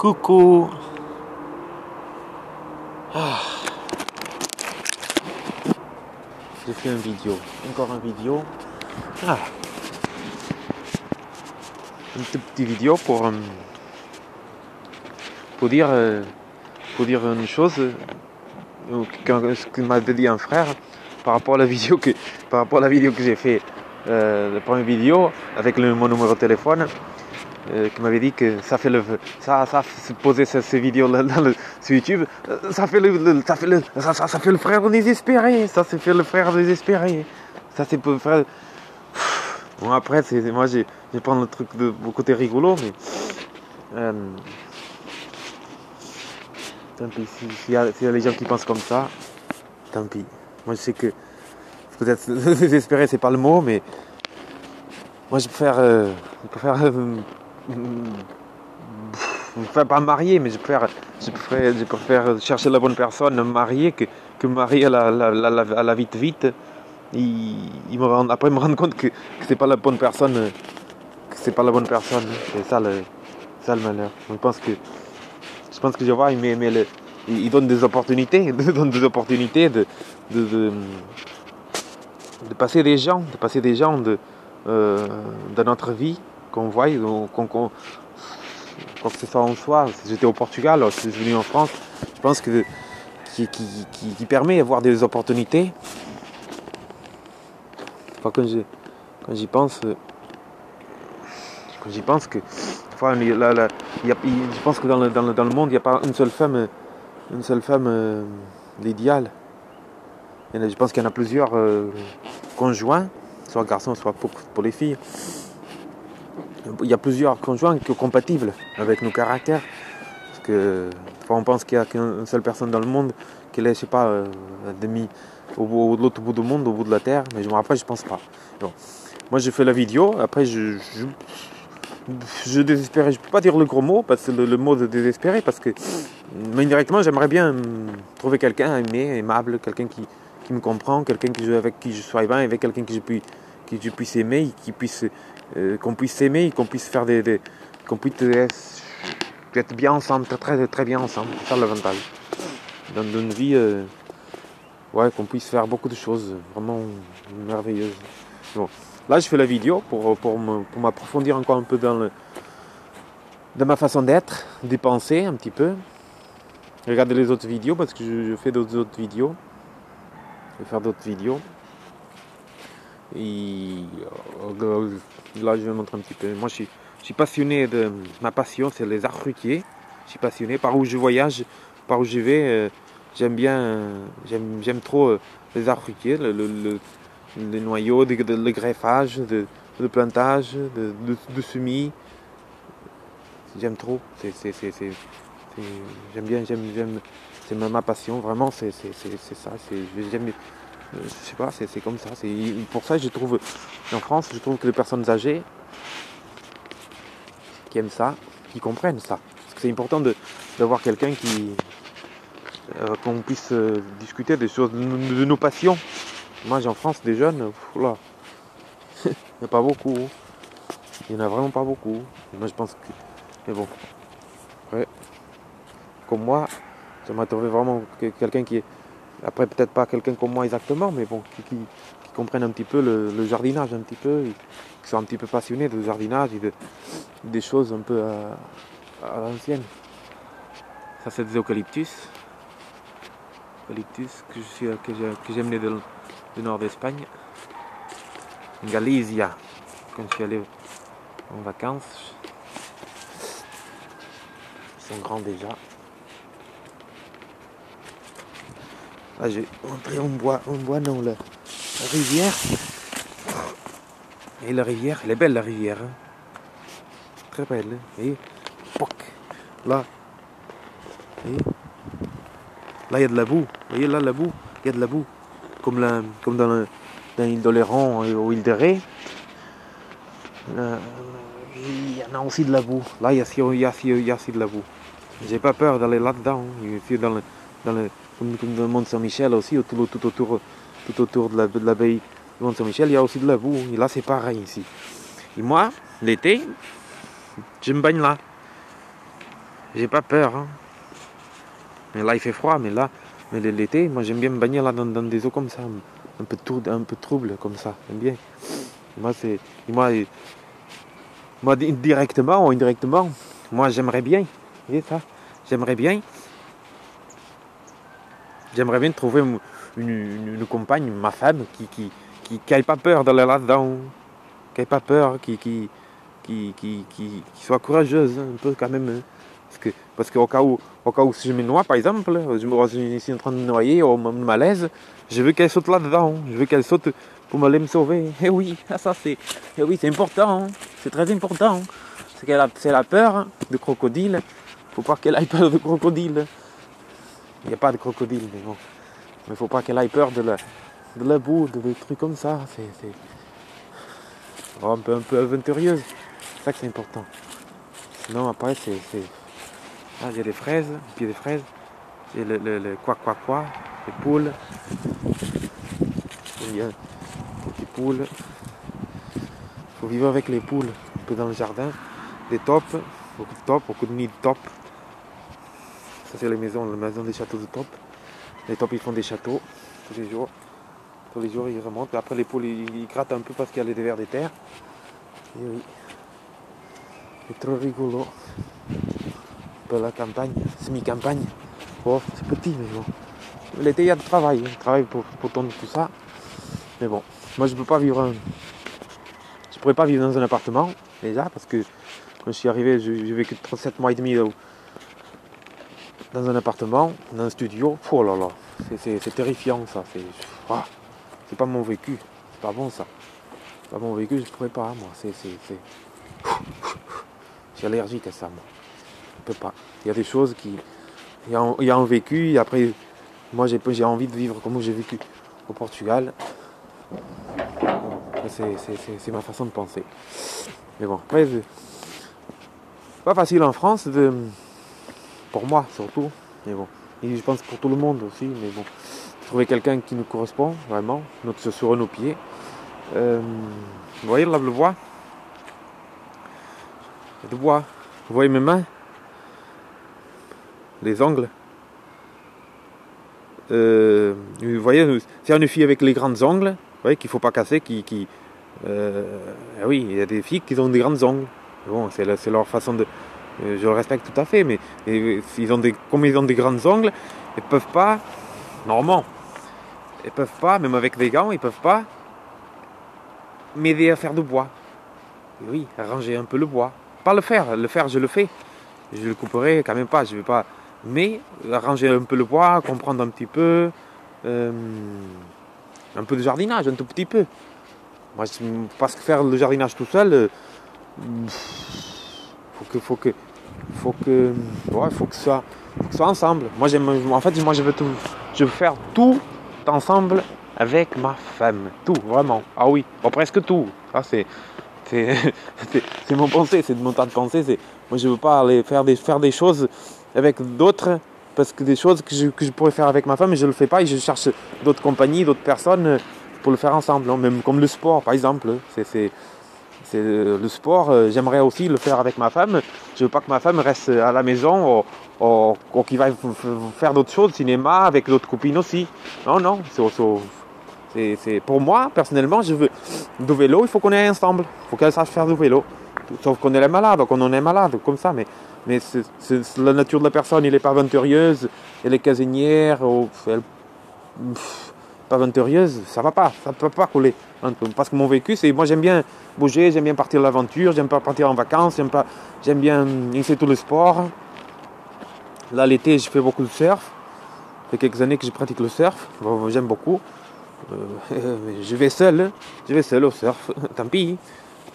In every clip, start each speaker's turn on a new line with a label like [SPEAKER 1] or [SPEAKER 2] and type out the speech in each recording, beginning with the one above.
[SPEAKER 1] Coucou. Ah. J'ai fait une vidéo. Encore une vidéo. Ah. Une toute petite vidéo pour dire une chose. Ce que m'a dit un frère par rapport à la vidéo que j'ai fait. La première vidéo avec mon numéro de téléphone. Qui m'avait dit que ça fait poser ces vidéos là sur YouTube, ça fait le frère désespéré, ça c'est fait le frère désespéré, ça c'est pour le frère. Bon après moi je vais prendre le truc de mon côté rigolo, mais tant pis s'il y a les gens qui pensent comme ça, tant pis. Moi je sais que peut-être désespéré c'est pas le mot, mais moi je préfère pas marier, mais je préfère chercher la bonne personne, me marier que me marier à la vite. Après me rendre compte que c'est pas la bonne personne, c'est ça le malheur. Je pense que je vois, mais il donne des opportunités, de passer des gens, de notre vie qu'on voit, quoi que ce soit en soi. Si j'étais au Portugal, si je suis venu en France, je pense que qui permet d'avoir des opportunités. Enfin, quand j'y pense que enfin, je pense que dans le monde il n'y a pas une seule femme l'idéal. Je pense qu'il y en a plusieurs conjoints, soit garçons, soit pour les filles. Il y a plusieurs conjoints qui sont compatibles avec nos caractères. Parce que on pense qu'il n'y a qu'une seule personne dans le monde, qu'elle est, je sais pas, au l'autre bout du monde, au bout de la terre. Mais après, je pense pas. Bon. Moi, j'ai fait la vidéo. Après, je désespérais. Je peux pas dire le gros mot, parce que le mot de désespérer, parce que, mais indirectement, j'aimerais bien trouver quelqu'un aimable, quelqu'un qui me comprend, quelqu'un avec qui je sois bien, avec quelqu'un que je puisse aimer, qu'on puisse s'aimer, qu'on puisse faire qu'on puisse être bien ensemble, très, très bien ensemble. C'est ça l'avantage. Dans une vie, qu'on puisse faire beaucoup de choses vraiment merveilleuses. Bon. Là, je fais la vidéo pour m'approfondir encore un peu dans ma façon d'être, d'y penser un petit peu. Regardez les autres vidéos parce que je fais d'autres vidéos. Je vais faire d'autres vidéos. Et là, je vais montrer un petit peu. Moi, je suis passionné de... Ma passion, c'est les arts fruitiers. Je suis passionné. Par où je voyage, par où je vais, j'aime trop les arts fruitiers, le noyau, le greffage, le plantage, de semis. J'aime trop. J'aime bien. C'est ma passion. Vraiment, c'est ça. J'aime... Je sais pas, c'est comme ça. Pour ça, je trouve, en France, que les personnes âgées qui aiment ça, qui comprennent ça. Parce que c'est important d'avoir quelqu'un qu'on puisse discuter des choses, de nos passions. Moi, en France, des jeunes, là, il n'y en a pas beaucoup. Il n'y en a vraiment pas beaucoup. Et moi, je pense que... Mais bon, ouais. Comme moi, j'aimerais trouver vraiment quelqu'un qui est... Après, peut-être pas quelqu'un comme moi exactement, mais bon, qui comprenne un petit peu le jardinage, un petit peu, qui soit un petit peu passionné de jardinage et des choses un peu à l'ancienne. Ça, c'est des eucalyptus. Eucalyptus que j'ai amené du nord d'Espagne. Galicia, quand je suis allé en vacances. Ils sont grands déjà. Là, j'ai entré en bois non, la rivière. Et la rivière, elle est belle la rivière. Hein. Très belle. Et poc, là. Et là, il y a de la boue. Vous voyez là, la boue, il y a de la boue. Comme dans l'île d'Oléron ou l'île de Ré. Il y en a aussi de la boue. Là, il y a aussi de la boue. J'ai pas peur d'aller là-dedans. Ici, dans le Mont Saint-Michel aussi, tout autour de l'abbaye du Mont Saint-Michel, il y a aussi de la boue. Et là, c'est pareil ici. Et moi, l'été, je me baigne là. j'ai pas peur. Hein. Mais là, il fait froid, mais l'été, moi, j'aime bien me baigner là dans des eaux comme ça, un peu troubles comme ça. J'aime bien. Moi, moi, moi, directement ou indirectement, moi, j'aimerais bien. Vous voyez ça? J'aimerais bien trouver une compagne, ma femme, qui ait pas peur d'aller là-dedans, qui ait pas peur, qui soit courageuse un peu quand même. Hein. Parce qu'au cas où si je me noie par exemple, je suis en train de me noyer ou me malaise, je veux qu'elle saute là-dedans, je veux qu'elle saute pour aller me sauver. Eh oui, eh oui, c'est important, hein. C'est très important. C'est la peur de crocodile. Faut pas qu'elle ait peur de crocodile. Il n'y a pas de crocodile, mais bon. Mais faut pas qu'elle ait peur de la boue, des trucs comme ça. C'est un peu aventureuse. C'est ça que c'est important. Sinon après ah, il y a des fraises, puis des fraises. Il y a le quoi, les poules. Il y a des poules. Il faut vivre avec les poules, un peu dans le jardin. Des taupes, beaucoup de nids de taupes. Ça c'est la maison des châteaux de taupes. Les taupes ils font des châteaux tous les jours. Tous les jours ils remontent. Après les poules ils grattent un peu parce qu'il y a les vers des terres. Et oui. C'est trop rigolo. Un peu la campagne, semi-campagne. Oh, c'est petit mais bon. L'été il y a du travail. Travail pour tourner tout ça. Mais bon, moi je peux pas vivre. Je pourrais pas vivre dans un appartement déjà parce que quand je suis arrivé, j'ai vécu 7 mois et demi dans un appartement, dans un studio. Oh là là, c'est terrifiant ça. C'est pas mon vécu. C'est pas bon ça. C'est pas mon vécu, je pourrais pas moi. Je suis allergique à ça moi. Je peux pas. Il y a des choses qui. Il y a un vécu et après moi j'ai envie de vivre comme j'ai vécu au Portugal. C'est ma façon de penser. Mais bon, après, c'est pas facile en France, pour moi surtout. Mais bon, et je pense pour tout le monde aussi. Mais bon, trouver quelqu'un qui nous correspond vraiment, sur nos pieds. Vous voyez là le bois, le bois. Vous voyez mes mains, les ongles. Vous voyez, c'est une fille avec les grandes ongles. Vous voyez qu'il faut pas casser, oui, il y a des filles qui ont des grandes ongles. Bon, c'est leur façon de. Je le respecte tout à fait, mais comme ils ont des grandes ongles, ils peuvent pas. Normalement, ils peuvent pas, même avec des gants, ils peuvent pas m'aider à faire du bois. Et oui, arranger un peu le bois. Pas le fer je le fais. Je le couperai quand même pas, je vais pas. Mais arranger un peu le bois, comprendre un petit peu. Un peu de jardinage, un tout petit peu. Moi, parce que faire le jardinage tout seul, faut que ce soit ensemble. Moi, je veux faire tout ensemble avec ma femme, tout, vraiment. Ah oui, presque tout. Ça, c'est mon pensée, c'est mon tas de pensée. Moi, je veux pas aller faire des choses avec d'autres. Parce que des choses que je pourrais faire avec ma femme, je ne le fais pas et je cherche d'autres compagnies, d'autres personnes pour le faire ensemble. Non, même comme le sport, par exemple. Le sport, j'aimerais aussi le faire avec ma femme. Je veux pas que ma femme reste à la maison ou qu'il va faire d'autres choses, cinéma, avec d'autres copines aussi. Non, c'est pour moi, personnellement, je veux du vélo, il faut qu'on aille ensemble. Il faut qu'elle sache faire du vélo. Sauf qu'on est malade, donc on en est malade, comme ça, mais c'est la nature de la personne, elle n'est pas aventureuse, elle est casanière, pas aventureuse, ça va pas, ça ne peut pas coller. Parce que mon vécu, c'est moi j'aime bien bouger, j'aime bien partir à l'aventure, j'aime pas partir en vacances, j'aime bien essayer tout le sport. Là l'été, je fais beaucoup de surf. Ça fait quelques années que je pratique le surf, bon, j'aime beaucoup. Je vais seul au surf, tant pis.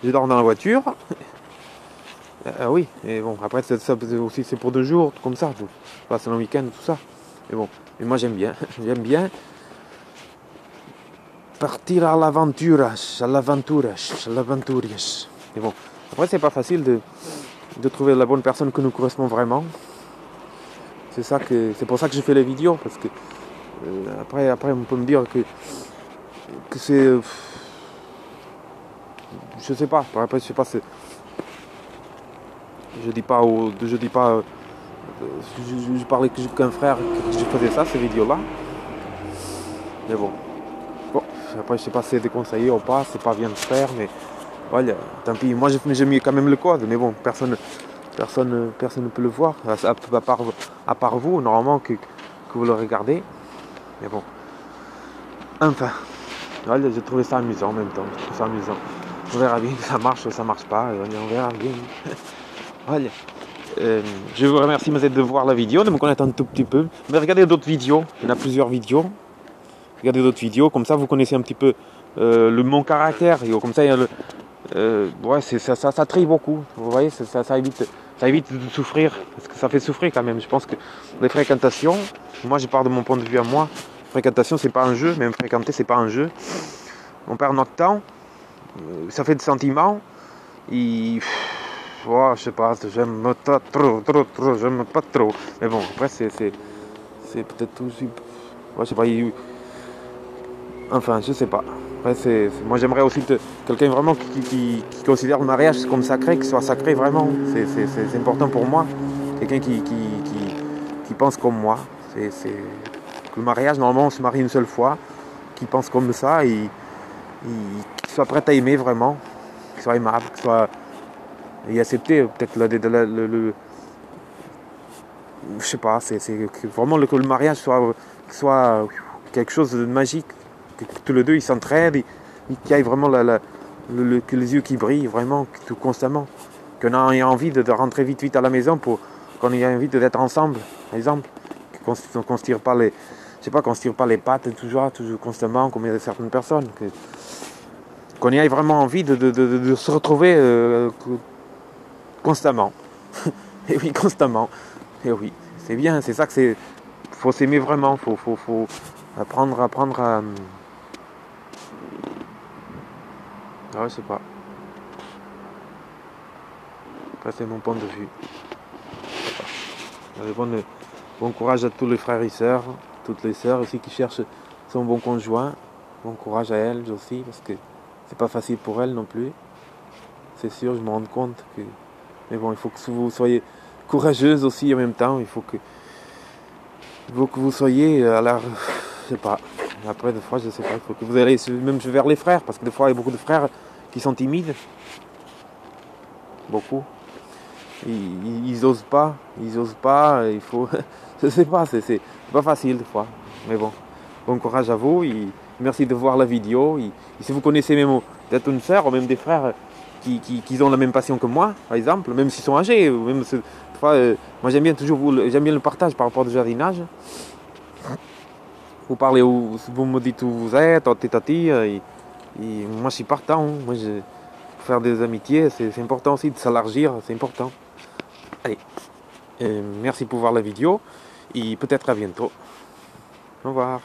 [SPEAKER 1] Je dors dans la voiture. Oui, et bon, après ça aussi c'est pour 2 jours, comme ça, je passe un week-end, tout ça. Mais bon, moi j'aime bien partir à l'aventure. Et bon, après c'est pas facile de trouver la bonne personne qui nous correspond vraiment. C'est pour ça que je fais les vidéos, parce que après on peut me dire que c'est je sais pas, après je sais pas, je dis pas Je parlais qu'un frère que je faisais ça, ces vidéos-là. Mais bon. Bon, après, je sais pas si c'est déconseillé ou pas, c'est pas bien de faire, mais voilà, tant pis. Moi, j'ai mis quand même le code, mais bon, personne ne peut le voir, à part vous, normalement, que vous le regardez. Mais bon. Enfin, voilà, j'ai trouvé ça amusant en même temps. Je trouve ça amusant. On verra bien que ça marche ou ça marche pas. On verra bien. Voilà. Je vous remercie de voir la vidéo, de me connaître un tout petit peu. Mais regardez d'autres vidéos. Il y en a plusieurs vidéos. Regardez d'autres vidéos. Comme ça, vous connaissez un petit peu mon caractère. Et comme ça, il y a ouais, ça trille beaucoup. Vous voyez, ça évite de souffrir. Parce que ça fait souffrir quand même. Je pense que les fréquentations, moi je pars de mon point de vue à moi. Fréquentation, c'est pas un jeu. Même fréquenter, c'est pas un jeu. On perd notre temps. Ça fait des sentiments. Et je sais pas, j'aime pas trop, j'aime pas trop. Mais bon, après, c'est peut-être aussi. Ouais, je sais pas. Enfin, je sais pas. Après, moi, j'aimerais aussi quelqu'un vraiment qui considère le mariage comme sacré, qui soit sacré vraiment. C'est important pour moi. Quelqu'un qui pense comme moi. Que le mariage, normalement, on se marie une seule fois. Qui pense comme ça et qui soit prêt à aimer vraiment. Qui soit aimable, qui soit. Et accepter peut-être je sais pas, c'est vraiment que le mariage soit quelque chose de magique, que tous les deux ils s'entraident, et qu'il y ait vraiment que les yeux qui brillent vraiment tout constamment, qu'on ait envie de rentrer vite à la maison pour qu'on ait envie d'être ensemble, par exemple, qu'on se tire pas les, je sais pas, qu'on se tire pas les pattes toujours constamment comme il y a certaines personnes, qu'on ait vraiment envie de se retrouver constamment. Et oui, constamment. Et oui, c'est bien, c'est ça que c'est. Faut s'aimer vraiment, faut apprendre à. Je sais pas. Après, c'est mon point de vue. Bon courage à tous les frères et sœurs, toutes les sœurs aussi qui cherchent son bon conjoint. Bon courage à elles aussi, parce que c'est pas facile pour elles non plus. C'est sûr, je me rends compte que. Mais bon, il faut que vous soyez courageuse aussi en même temps. Il faut que vous soyez à la. Je sais pas. Après, des fois, je sais pas. Il faut que vous allez même vers les frères. Parce que des fois, il y a beaucoup de frères qui sont timides. Beaucoup. Ils osent pas. Il faut. Je sais pas. C'est pas facile des fois. Mais bon. Bon courage à vous. Et merci de voir la vidéo. Et si vous connaissez même peut-être une sœur ou même des frères qui ont la même passion que moi, par exemple, même s'ils sont âgés, ou même moi j'aime bien le partage par rapport au jardinage. Vous parlez vous me dites où vous êtes, tati, et moi je suis partant. Moi faire des amitiés, c'est important aussi de s'élargir, c'est important. Allez, merci pour voir la vidéo et peut-être à bientôt. Au revoir.